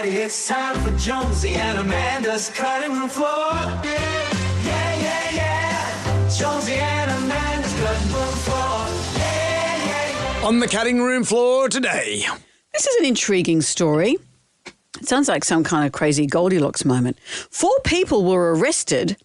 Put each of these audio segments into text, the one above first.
everybody, it's time for Jonesy and Amanda's cutting room floor. Yeah, yeah, yeah. Jonesy and Amanda's cutting room floor. Yeah, yeah. On the cutting room floor today. This is an intriguing story. It sounds like some kind of crazy Goldilocks moment. 4 people were arrested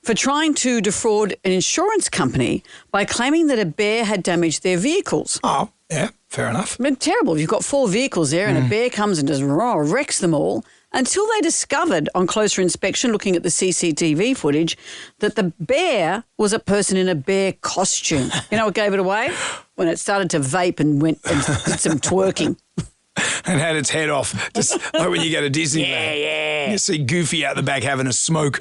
for trying to defraud an insurance company by claiming that a bear had damaged their vehicles. Oh, yeah, fair enough. I mean, terrible. You've got 4 vehicles there and a bear comes and just wrecks them all until they discovered on closer inspection, looking at the CCTV footage, that the bear was a person in a bear costume. You know what gave it away? When it started to vape and went and did some twerking. And had its head off, just like when you go to Disneyland. Yeah. You see Goofy out the back having a smoke.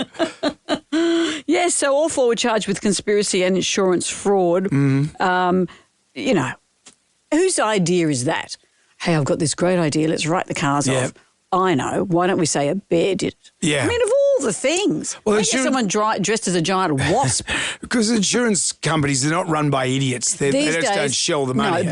Yes, so all 4 were charged with conspiracy and insurance fraud. You know, whose idea is that? Hey, I've got this great idea. Let's write the cars off. I know. Why don't we say a bear did it? Yeah. I mean, of all the things. Well, Why get someone dressed as a giant wasp? Because insurance companies, they're not run by idiots. They just don't shell the money. No,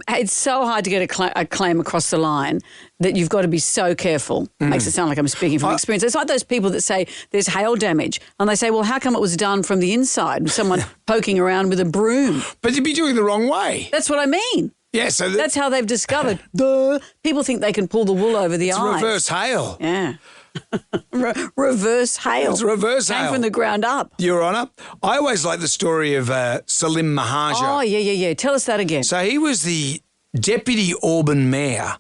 it's so hard to get a claim across the line that you've got to be so careful. Makes it sound like I'm speaking from experience. It's like those people that say there's hail damage and they say, well, how come it was done from the inside with someone poking around with a broom? But you'd be doing it the wrong way. That's what I mean. Yeah, so that's how they've discovered. People think they can pull the wool over the eyes. It's reverse hail. Yeah. Reverse hail. It's reverse hail. Came from the ground up. Your Honour, I always like the story of Salim Mahaja. Oh, yeah. Tell us that again. So he was the deputy Auburn mayor,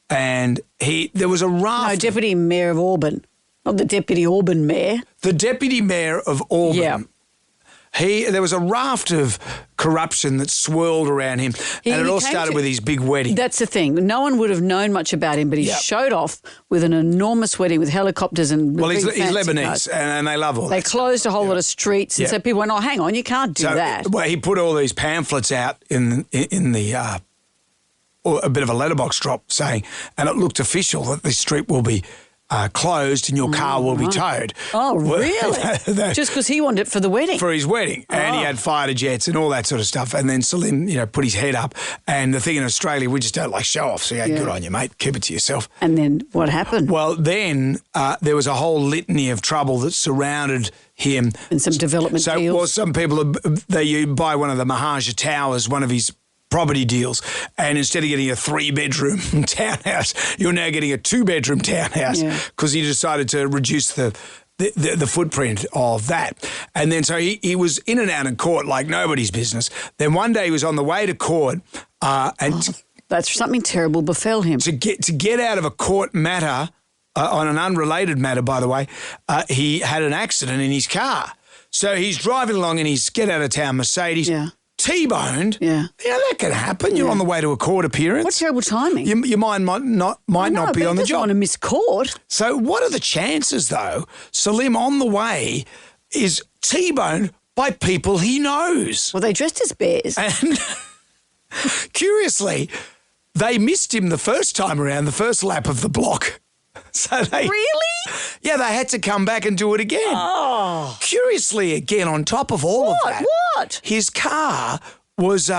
and there was a raft. No, deputy mayor of Auburn, not the deputy Auburn mayor. The deputy mayor of Auburn. Yeah. There was a raft of corruption that swirled around him, and it all started with his big wedding. That's the thing. No one would have known much about him, but he showed off with an enormous wedding with helicopters and he's Lebanese, and they love all that. They closed a whole lot of streets, and so people went, "Oh, hang on, you can't do that." Well, he put all these pamphlets out in the a bit of a letterbox drop saying, and it looked official that this street will be closed and your car will be towed. Oh, really? Just because he wanted it for the wedding? For his wedding. And he had fighter jets and all that sort of stuff. And then Salim, put his head up. And the thing in Australia, we just don't like show-offs. So, good on you, mate. Keep it to yourself. And then what happened? Well, then there was a whole litany of trouble that surrounded him. And some development deals? Well, some people, they buy one of the Mahaja Towers, one of his property deals, and instead of getting a 3-bedroom townhouse, you're now getting a 2-bedroom townhouse because he decided to reduce the footprint of that. And then so he was in and out of court like nobody's business. Then one day he was on the way to court and that's something terrible befell him. To get out of a court matter, on an unrelated matter, by the way, he had an accident in his car. So he's driving along in his get-out-of-town Mercedes, T-boned. Yeah. That can happen. You're on the way to a court appearance. What terrible timing. Your mind might not be on the job. He doesn't want to miss court. So what are the chances, though, Salim on the way is T-boned by people he knows? Well, they dressed as bears. And curiously, they missed him the first time around, the first lap of the block. So Really? Yeah, they had to come back and do it again. Oh. Curiously, again, on top of all of that. What? His car was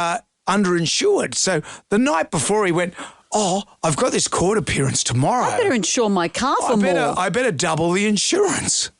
underinsured. So the night before he went, I've got this court appearance tomorrow. I better insure my car for more. I better double the insurance.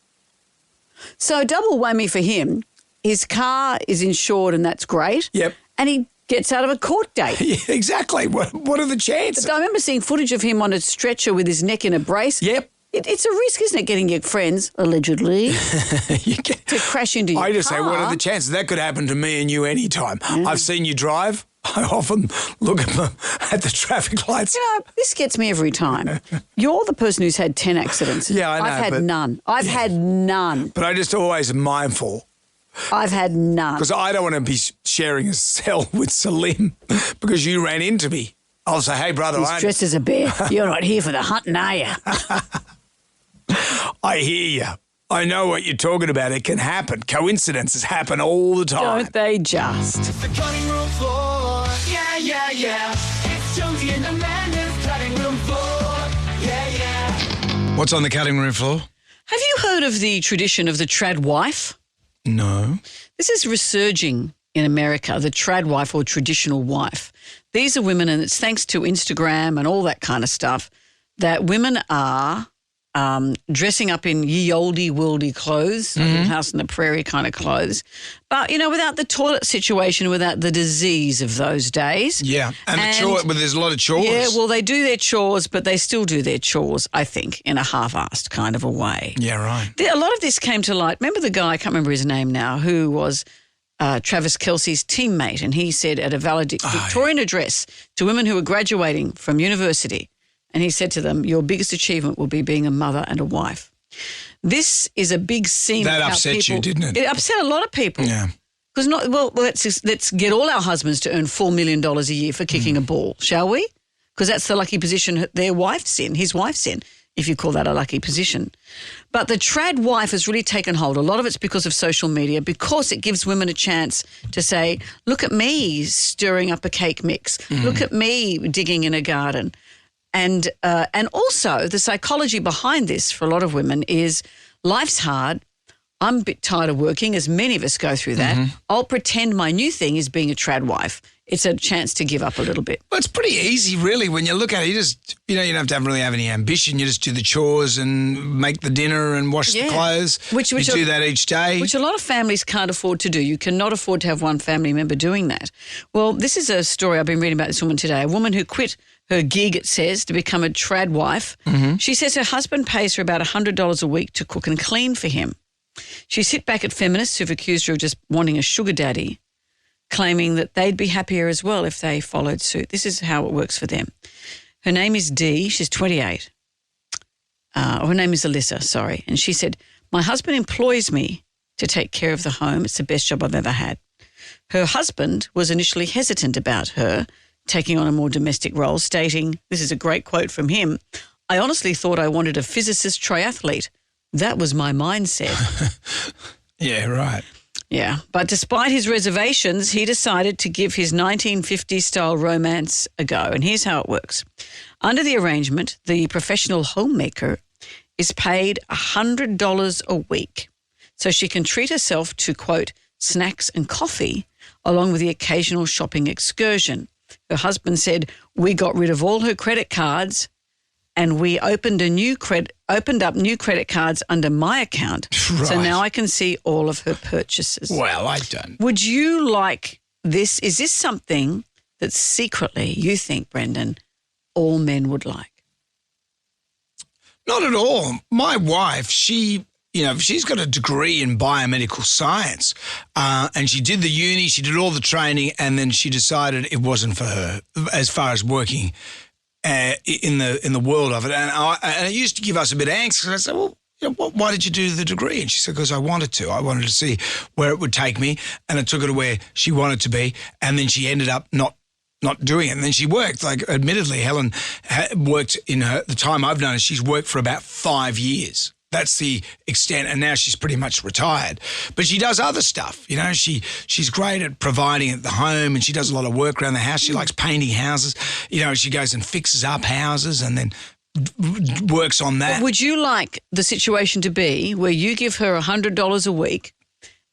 So double whammy for him. His car is insured and that's great. Yep. And he gets out of a court date. Yeah, exactly. What are the chances? I remember seeing footage of him on a stretcher with his neck in a brace. Yep. It's a risk, isn't it, getting your friends, allegedly, to crash into your car. I just say, what are the chances? That could happen to me and you anytime. Yeah. I've seen you drive. I often look at the traffic lights. This gets me every time. You're the person who's had 10 accidents. Yeah, I know. I've had none. I've had none. But I just always am mindful. I've had none. Because I don't want to be sharing a cell with Salim because you ran into me. I'll say, hey, brother. He's dressed as a bear. You're not here for the hunting, are you? I hear you. I know what you're talking about. It can happen. Coincidences happen all the time. Don't they just? The cutting room floor. Yeah. It's Jonesy and Amanda's cutting room floor. Yeah. What's on the cutting room floor? Have you heard of the tradition of the trad wife? No. This is resurging in America, the trad wife or traditional wife. These are women, and it's thanks to Instagram and all that kind of stuff, that women are dressing up in ye olde worldy clothes, like House on the Prairie kind of clothes, but, without the toilet situation, without the disease of those days. Yeah, and the chore, but there's a lot of chores. Yeah, well, they do their chores, but they still do their chores, I think, in a half-assed kind of a way. Yeah, right. A lot of this came to light. Remember the guy, I can't remember his name now, who was Travis Kelce's teammate, and he said at a Victorian address to women who were graduating from university, and he said to them, your biggest achievement will be being a mother and a wife. This is a big scene. That upset you, didn't it? It upset a lot of people. Yeah. Because let's get all our husbands to earn $4 million a year for kicking a ball, shall we? Because that's the lucky position his wife's in, if you call that a lucky position. But the trad wife has really taken hold. A lot of it's because of social media, because it gives women a chance to say, look at me stirring up a cake mix. Look at me digging in a garden. And also the psychology behind this for a lot of women is life's hard. I'm a bit tired of working, as many of us go through that. I'll pretend my new thing is being a trad wife. It's a chance to give up a little bit. Well, it's pretty easy, really, when you look at it. You just, you don't have to really have any ambition. You just do the chores and make the dinner and wash the clothes. You do that each day. Which a lot of families can't afford to do. You cannot afford to have one family member doing that. Well, this is a story I've been reading about this woman today, a woman who quit her gig, it says, to become a trad wife. She says her husband pays her about $100 a week to cook and clean for him. She's hit back at feminists who've accused her of just wanting a sugar daddy, claiming that they'd be happier as well if they followed suit. This is how it works for them. Her name is Dee. She's 28. Her name is Alyssa, sorry. And she said, my husband employs me to take care of the home. It's the best job I've ever had. Her husband was initially hesitant about her taking on a more domestic role, stating, this is a great quote from him, I honestly thought I wanted a physicist triathlete. That was my mindset. Yeah, right. Yeah, but despite his reservations, he decided to give his 1950s-style romance a go. And here's how it works. Under the arrangement, the professional homemaker is paid $100 a week so she can treat herself to, quote, snacks and coffee, along with the occasional shopping excursion. Her husband said, we got rid of all her credit cards and we opened up new credit cards under my account. Right. So now I can see all of her purchases. Well, I don't. Would you like this? Is this something that secretly you think, Brendan, all men would like? Not at all. My wife, she's got a degree in biomedical science, and she did the uni, she did all the training, and then she decided it wasn't for her as far as working in the world of it. And it used to give us a bit of angst. I said, well, why did you do the degree? And she said, because I wanted to. I wanted to see where it would take me, and it took her to where she wanted to be, and then she ended up not doing it. And then she worked. Like, admittedly, Helen worked in the time I've known her, she's worked for about 5 years. That's the extent, and now she's pretty much retired. But she does other stuff, She's great at providing at the home, and she does a lot of work around the house. She likes painting houses. She goes and fixes up houses and then works on that. But would you like the situation to be where you give her $100 a week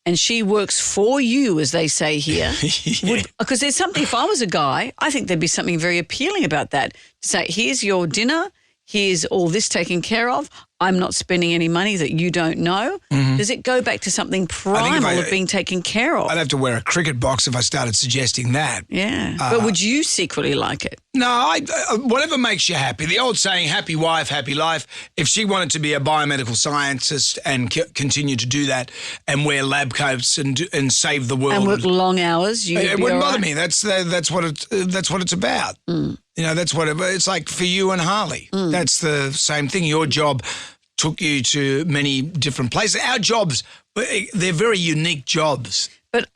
and she works for you, as they say here? Yeah. Because there's something, if I was a guy, I think there'd be something very appealing about that. To say, here's your dinner, here's all this taken care of. I'm not spending any money that you don't know. Mm-hmm. Does it go back to something primal of being taken care of? I'd have to wear a cricket box if I started suggesting that. Yeah. But would you secretly like it? No, whatever makes you happy. The old saying, happy wife, happy life. If she wanted to be a biomedical scientist and continue to do that and wear lab coats and save the world. And work long hours, it wouldn't bother me. That's what it's about. Mm. That's what it's like for you and Harley. Mm. That's the same thing. Your job took you to many different places. Our jobs, they're very unique jobs. But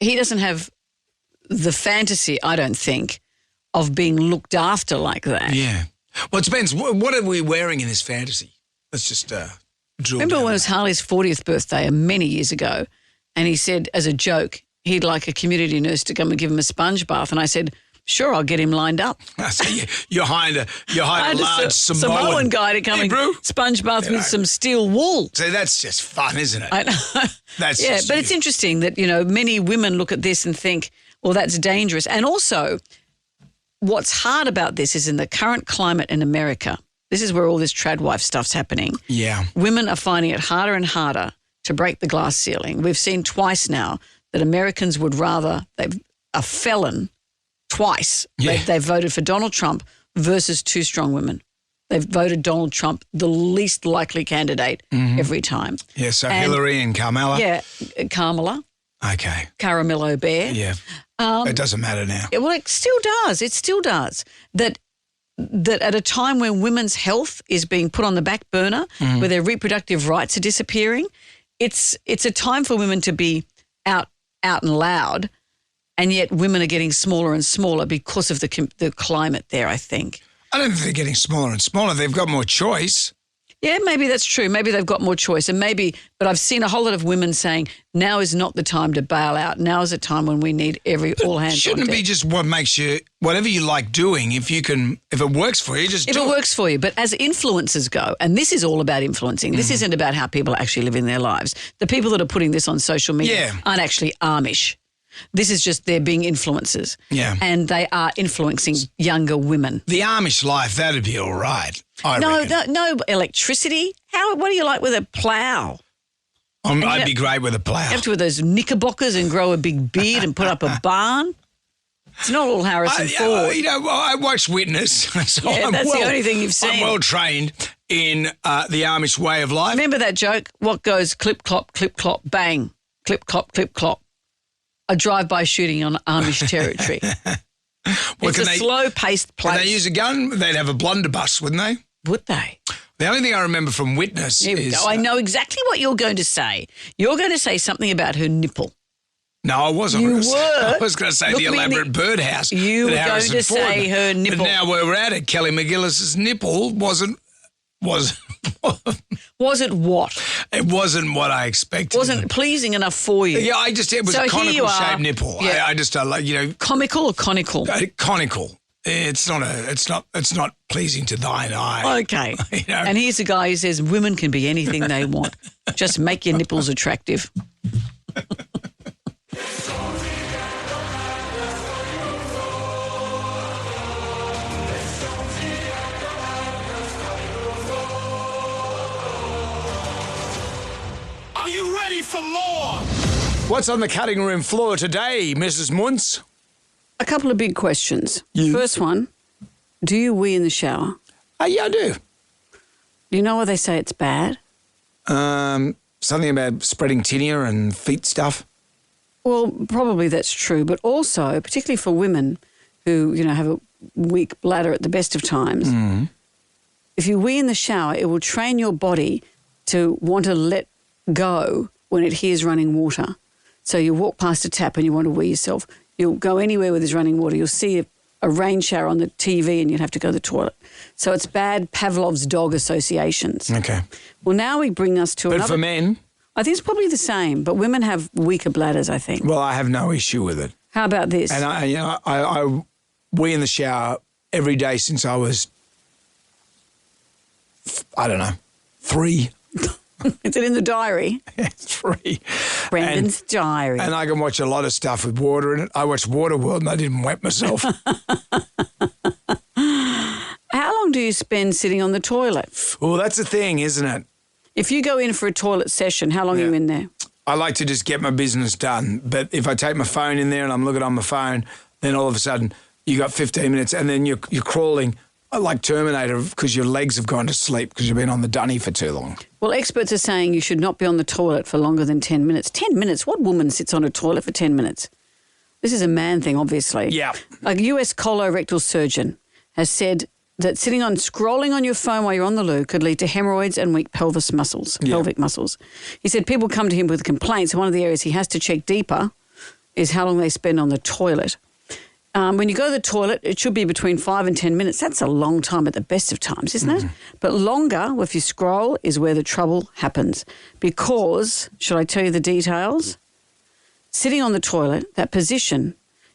he doesn't have the fantasy, I don't think, of being looked after like that. Yeah. Well, it depends. What are we wearing in this fantasy? Let's just drill Remember down when it was Harley's 40th birthday many years ago, and he said as a joke he'd like a community nurse to come and give him a sponge bath, and I said, sure, I'll get him lined up. So you hired a large Samoan guy to come and sponge bath with some steel wool. So that's just fun, isn't it? I know. But it's interesting that, many women look at this and think, well, that's dangerous. And also, what's hard about this is in the current climate in America, this is where all this trad wife stuff's happening. Yeah. Women are finding it harder and harder to break the glass ceiling. We've seen twice now that Americans would rather, a felon twice. Yeah. They voted for Donald Trump versus two strong women. They've voted Donald Trump the least likely candidate every time. Yeah, so Hillary and Carmela. Yeah, Kamala. Okay. Caramello Bear. Yeah. It doesn't matter now. Well, it still does. It still does. That at a time when women's health is being put on the back burner, where their reproductive rights are disappearing, it's a time for women to be out and loud, and yet women are getting smaller and smaller because of the climate there, I think. I don't think they're getting smaller and smaller. They've got more choice. Yeah, maybe that's true. Maybe they've got more choice, but I've seen a whole lot of women saying now is not the time to bail out. Now is a time when we need all hands on Shouldn't deck. it be just what makes you, whatever you like doing, if it works for you, just If do it it. works for you. But as influencers go, and this is all about influencing, this isn't about how people are actually living their lives. The people that are putting this on social media aren't actually Amish. This is just they're being influencers. Yeah. And they are influencing younger women. The Amish life, that'd be all right. I reckon. No electricity. What do you like with a plough? I'd be great with a plough. You have to wear those knickerbockers and grow a big beard and put up a barn. It's not all Harrison Ford. I watched Witness, so Yeah, that's the only thing you've I'm seen. well trained in the Amish way of life. Remember that joke? What goes clip, clop, bang, clip, clop. A drive-by shooting on Amish territory. It's a slow-paced place. Can they use a gun? They'd have a blunderbuss, wouldn't they? Would they? The only thing I remember from Witness Here we is... go. I know exactly what you're going to say. You're going to say something about her nipple. No, I wasn't. You I were. was going to say Look the me in the- elaborate birdhouse. You that were going Harrison to Ford say made. her nipple. But now where we're at it, Kelly McGillis's nipple was Was it what? it wasn't what I expected. Wasn't pleasing enough for you? Yeah, it was So a here you conical are. shaped nipple. Yeah. I just like Comical or conical? conical. It's not pleasing to thine eye. Okay. You know? And here's a guy who says women can be anything they want. Just make your nipples attractive. Are you ready for more? What's on the cutting room floor today, Mrs. Muntz? A couple of big questions. You? First one, do you wee in the shower? Yeah, I do. Do you know why they say it's bad? Something about spreading tinea and feet stuff. Well, probably that's true, but also, particularly for women who, have a weak bladder at the best of times, if you wee in the shower, it will train your body to want to let go when it hears running water. So you walk past a tap and you want to wee yourself. You'll go anywhere where there's running water. You'll see a rain shower on the TV and you'd have to go to the toilet. So it's bad Pavlov's dog associations. Okay. Well, now we bring us to But another... for men, I think it's probably the same, but women have weaker bladders, I think. well, I have no issue with it. How about this? And I wee in the shower every day since I was, I don't know, 3. Is it in the diary? 3. Brendan's diary. And I can watch a lot of stuff with water in it. I watched Waterworld and I didn't wet myself. How long do you spend sitting on the toilet? Well, that's the thing, isn't it? If you go in for a toilet session, how long are you in there? I like to just get my business done. But if I take my phone in there and I'm looking on my phone, then all of a sudden you got 15 minutes and then you're crawling like Terminator because your legs have gone to sleep because you've been on the dunny for too long. Well, experts are saying you should not be on the toilet for longer than 10 minutes. 10 minutes? What woman sits on a toilet for 10 minutes? This is a man thing, obviously. Yeah. A US colorectal surgeon has said that scrolling on your phone while you're on the loo could lead to hemorrhoids and weak pelvic muscles. He said people come to him with complaints. One of the areas he has to check deeper is how long they spend on the toilet. When you go to the toilet, it should be between 5 and 10 minutes. That's a long time at the best of times, isn't it? But longer, if you scroll, is where the trouble happens. Because, should I tell you the details? Sitting on the toilet, that position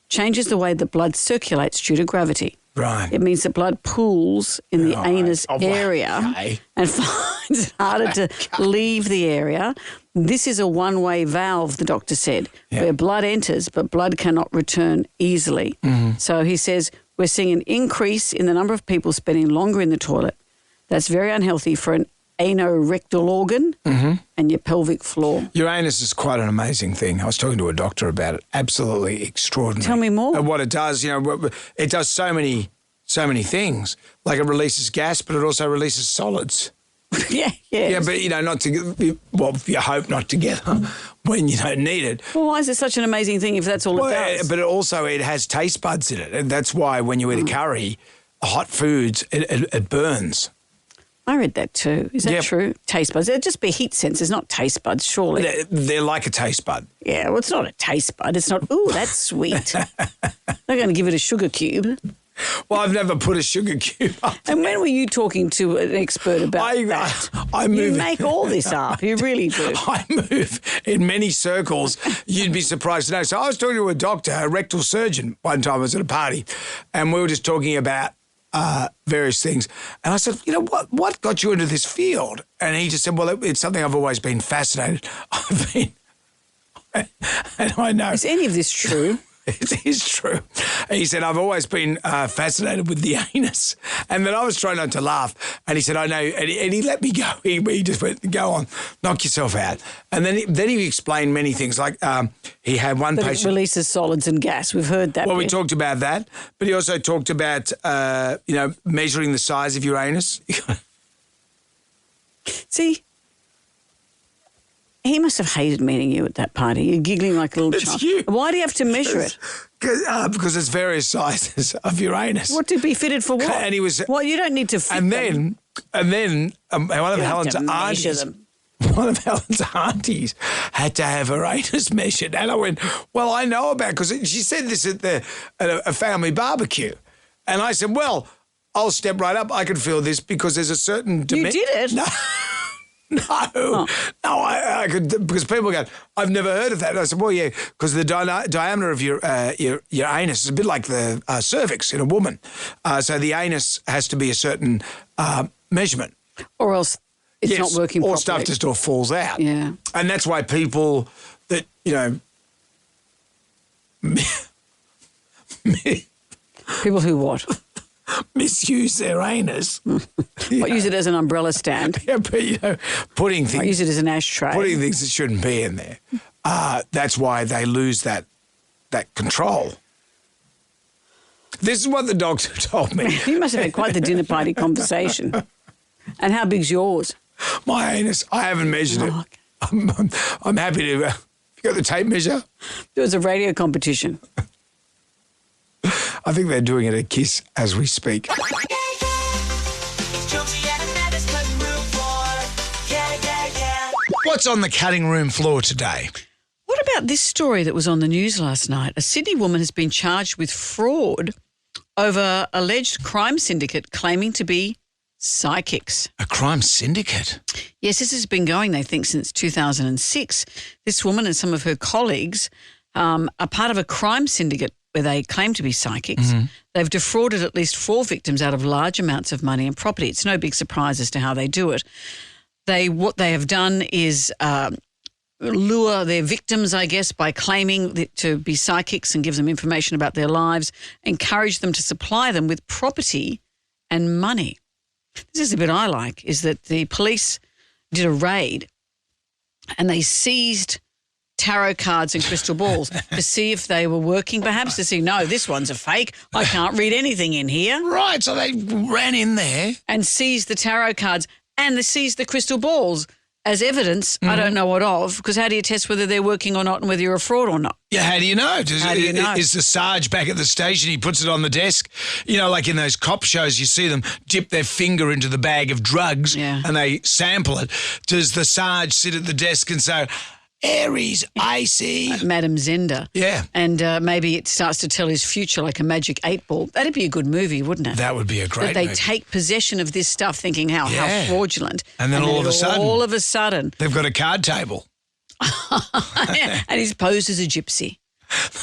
changes the way the blood circulates due to gravity. Right. It means that blood pools in the anus wow. area Okay. and finds it harder to leave the area. This is a one-way valve, the doctor said, where blood enters but blood cannot return easily. So he says we're seeing an increase in the number of people spending longer in the toilet. That's very unhealthy for an anorectal organ and your pelvic floor. Uranus is quite an amazing thing. I was talking to a doctor about it. Absolutely extraordinary. Tell me more. And what it does, it does so many things. Like it releases gas, but it also releases solids. Yeah. Yeah, but, not together. Well, you hope not together when you don't need it. Well, why is it such an amazing thing if that's all it does? But it has taste buds in it. And that's why when you eat a curry, hot foods, it burns. I read that too. Is that true? Taste buds. It'd just be heat sensors, not taste buds, surely. They're like a taste bud. Yeah, well, it's not a taste bud. It's not, ooh, that's sweet. They're going to give it a sugar cube. Well, I've never put a sugar cube up. And when were you talking to an expert about that? You make all this up. You really do. I move in many circles. You'd be surprised to know. So I was talking to a doctor, a rectal surgeon, one time I was at a party, and we were just talking about various things. And I said, what got you into this field? And he just said, well, it's something I've always been fascinated. And I know. Is any of this true? It is true. He said, I've always been fascinated with the anus. And then I was trying not to laugh. And he said, I know. And he let me go. He just went, go on, knock yourself out. And then he explained many things. Like he had one patient. It releases solids and gas. We've heard that. Well, we talked about that. But he also talked about, measuring the size of your anus. See? He must have hated meeting you at that party. You're giggling like a little child. You. Why do you have to measure it? Because it's various sizes of your anus. What to be fitted for what? And he was. Well, you don't need to fit them. And then one of Helen's aunties had to have her anus measured. And I went, well, I know about it because she said this at a family barbecue. And I said, well, I'll step right up. I can feel this because there's a certain You did it? No. No, I could, because people go, I've never heard of that. And I said, well, yeah, because the diameter of your anus is a bit like the cervix in a woman. So the anus has to be a certain measurement. Or else it's not working properly. Or stuff just all falls out. Yeah. And that's why people that, People who what? misuse their anus. What, use it as an umbrella stand? Yeah, but, putting things... I use it as an ashtray. Putting things that shouldn't be in there. That's why they lose that control. This is what the doctor told me. You must have had quite the dinner party conversation. And how big's yours? My anus, I haven't measured it. Okay. I'm happy to... you got the tape measure? There was a radio competition. I think they're doing it at KISS as we speak. It's Jonesy and Amanda's cutting room floor. Yeah. What's on the cutting room floor today? What about this story that was on the news last night? A Sydney woman has been charged with fraud over alleged crime syndicate claiming to be psychics. A crime syndicate? Yes, this has been going, they think, since 2006. This woman and some of her colleagues are part of a crime syndicate where they claim to be psychics. Mm-hmm. They've defrauded at least 4 victims out of large amounts of money and property. It's no big surprise as to how they do it. What they have done is lure their victims, I guess, by claiming to be psychics and give them information about their lives, encourage them to supply them with property and money. This is the bit I like, is that the police did a raid and they seized tarot cards and crystal balls to see if they were working, perhaps to see, no, this one's a fake. I can't read anything in here. Right, so they ran in there. And seized the tarot cards and they seized the crystal balls as evidence. I don't know what of, because how do you test whether they're working or not and whether you're a fraud or not? Yeah, how do you know? How do you know? Is the Sarge back at the station, he puts it on the desk? Like in those cop shows, you see them dip their finger into the bag of drugs and they sample it. Does the Sarge sit at the desk and say, Aries, icy? Madam Zender. Yeah. And maybe it starts to tell his future like a magic 8-ball. That'd be a good movie, wouldn't it? That would be a great movie. They movie. take possession of this stuff thinking how fraudulent. And then all of a sudden... They've got a card table. And he's posed as a gypsy.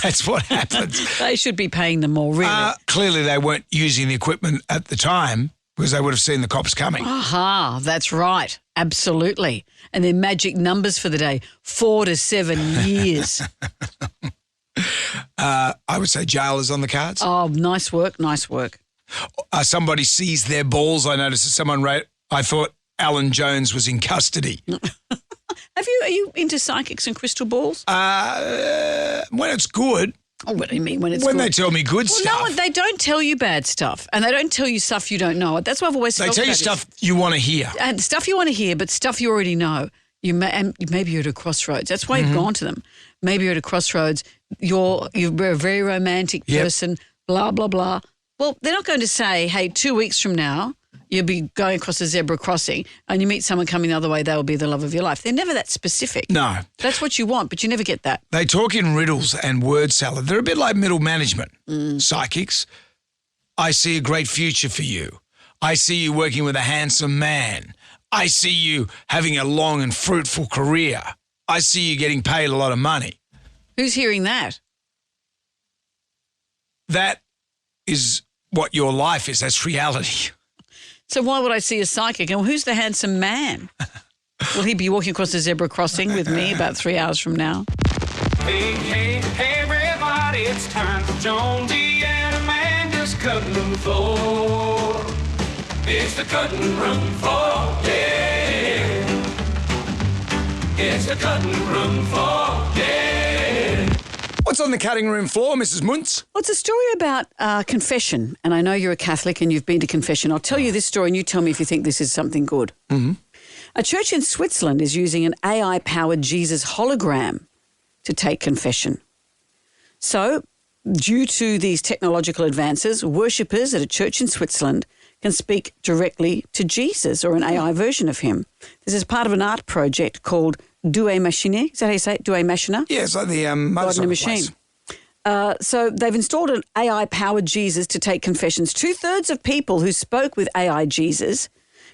That's what happens. They should be paying them more, really. Clearly they weren't using the equipment at the time because they would have seen the cops coming. Aha, that's right. Absolutely. And their magic numbers for the day, 4 to 7 years. I would say jail is on the cards. Oh, nice work, nice work. Somebody seized their balls. I noticed that someone wrote, I thought Alan Jones was in custody. Are you into psychics and crystal balls? When it's good. Oh, what do you mean when it's When good? they tell me good stuff. No, they don't tell you bad stuff, and they don't tell you stuff you don't know. That's what I've always They felt tell you about stuff you want to hear. this. And stuff you want to hear, but stuff you already know. And maybe you're at a crossroads. That's why you've gone to them. Maybe you're at a crossroads. You're a very romantic person. Blah blah blah. Well, they're not going to say, "Hey, 2 weeks from now, you'll be going across a zebra crossing, and you meet someone coming the other way. They will be the love of your life." They're never that specific. No. That's what you want, but you never get that. They talk in riddles and word salad. They're a bit like middle management. Psychics. I see a great future for you. I see you working with a handsome man. I see you having a long and fruitful career. I see you getting paid a lot of money. Who's hearing that? That is what your life is. That's reality. So why would I see a psychic? And who's the handsome man? Will he be walking across the zebra crossing with me about 3 hours from now? Hey, hey, hey, everybody, it's time for Jonesy and Amanda's cutting room floor. It's the cutting room floor, yeah. It's the cutting room floor, yeah. What's on the cutting room floor, Mrs. Muntz? Well, it's a story about confession. And I know you're a Catholic and you've been to confession. I'll tell you this story and you tell me if you think this is something good. Mm-hmm. A church in Switzerland is using an AI-powered Jesus hologram to take confession. So, due to these technological advances, worshippers at a church in Switzerland can speak directly to Jesus or an AI version of him. This is part of an art project called Due Machine. Is that how you say it? Due Machina? Yeah, it's like the God in a motorcycle machine. place. So they've installed an AI-powered Jesus to take confessions. 2/3 of people who spoke with AI Jesus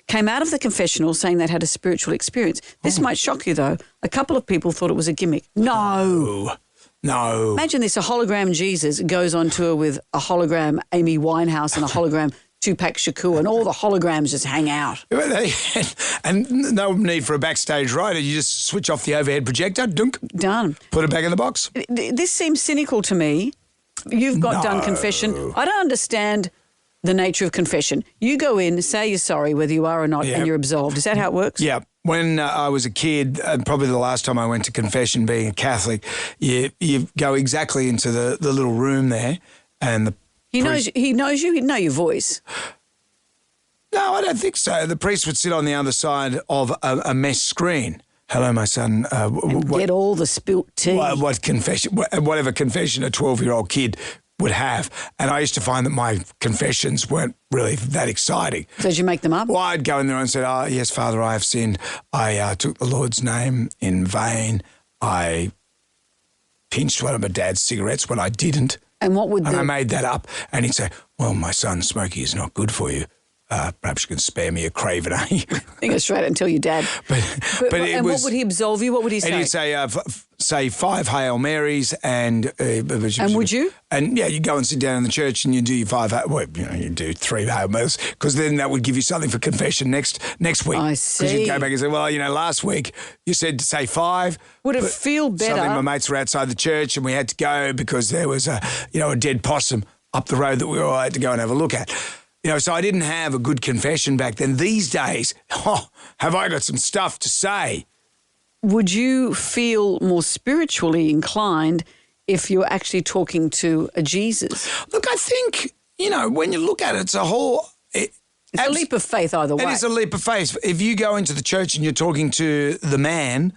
came out of the confessional saying they'd had a spiritual experience. This might shock you, though. A couple of people thought it was a gimmick. No. Imagine this, a hologram Jesus goes on tour with a hologram Amy Winehouse and a hologram Tupac Shakur, and all the holograms just hang out. And no need for a backstage rider. You just switch off the overhead projector, dunk, Done. put it back in the box. This seems cynical to me. You've got done confession. I don't understand the nature of confession. You go in, say you're sorry, whether you are or not, and you're absolved. Is that how it works? Yeah. When I was a kid, probably the last time I went to confession, being a Catholic, you go exactly into the little room there, and the He knows you. He'd know your voice. No, I don't think so. The priest would sit on the other side of a mesh screen. Hello, my son. Get all the spilt tea. Whatever confession a 12-year-old kid would have. And I used to find that my confessions weren't really that exciting. So did you make them up? Well, I'd go in there and say, "Oh, yes, Father, I have sinned. I took the Lord's name in vain. I pinched one of my dad's cigarettes when I didn't." And what would I made that up. And he'd say, "Well, my son, smoking is not good for you. Perhaps you can spare me a craven, eh?" I think it's straight until your dad. But what would he absolve you? What would he say? And he'd say, say 5 Hail Marys and... and would you? And, yeah, you go and sit down in the church and you do your 5... you do 3 Hail Marys, because then that would give you something for confession next week. I see. Because you'd go back and say, well, last week you said to say 5. Would it feel better? Suddenly my mates were outside the church and we had to go because there was a dead possum up the road that we all had to go and have a look at. So I didn't have a good confession back then. These days, have I got some stuff to say? Would you feel more spiritually inclined if you're actually talking to a Jesus? Look, I think, when you look at it, it's a whole... It's a leap of faith either way. It is a leap of faith. If you go into the church and you're talking to the man...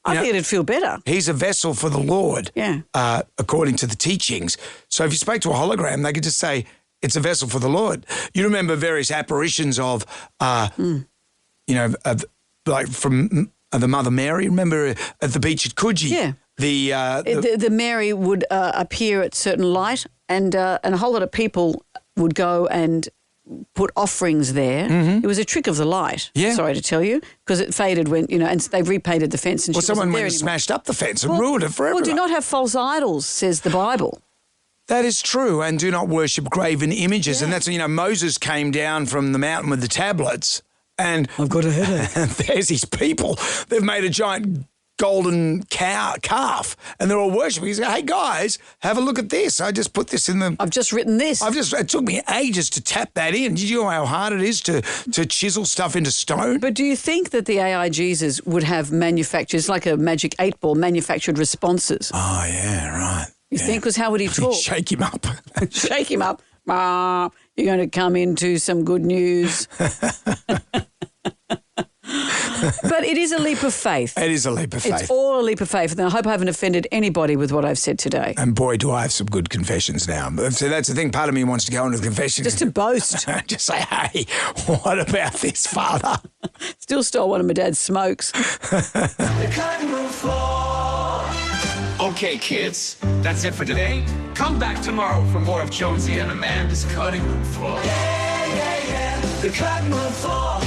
I think it'd feel better. He's a vessel for the Lord, according to the teachings. So if you spoke to a hologram, they could just say... It's a vessel for the Lord. You remember various apparitions of, from the Mother Mary. Remember at the beach at Coogee? Yeah. The Mary would appear at certain light, and a whole lot of people would go and put offerings there. Mm-hmm. It was a trick of the light. Yeah. Sorry to tell you, because it faded when and they've repainted the fence. And someone went and smashed up the fence and ruined it forever. Well, do not have false idols, says the Bible. That is true, and do not worship graven images. Yeah. And that's, Moses came down from the mountain with the tablets, and I've got a headache. And there's these people. They've made a giant golden calf, and they're all worshiping. He's like, hey, guys, have a look at this. I just put this in the... I've just written this. It took me ages to tap that in. Did you know how hard it is to chisel stuff into stone? But do you think that the AI Jesus would have manufactured, like a magic 8-ball, manufactured responses? Oh, yeah, right. You think? Because how would he talk? Shake him up. Shake him up. You're going to come into some good news. But it is a leap of faith. It is a leap of faith. It's all a leap of faith. And I hope I haven't offended anybody with what I've said today. And boy, do I have some good confessions now. So that's the thing. Part of me wants to go into the confession. Just to boast. Just say, hey, what about this, Father? Still stole one of my dad's smokes. The cutting room floor. Okay, kids, that's it for today. Come back tomorrow for more of Jonesy and Amanda's cutting room floor. Yeah, yeah, yeah. The cutting room floor.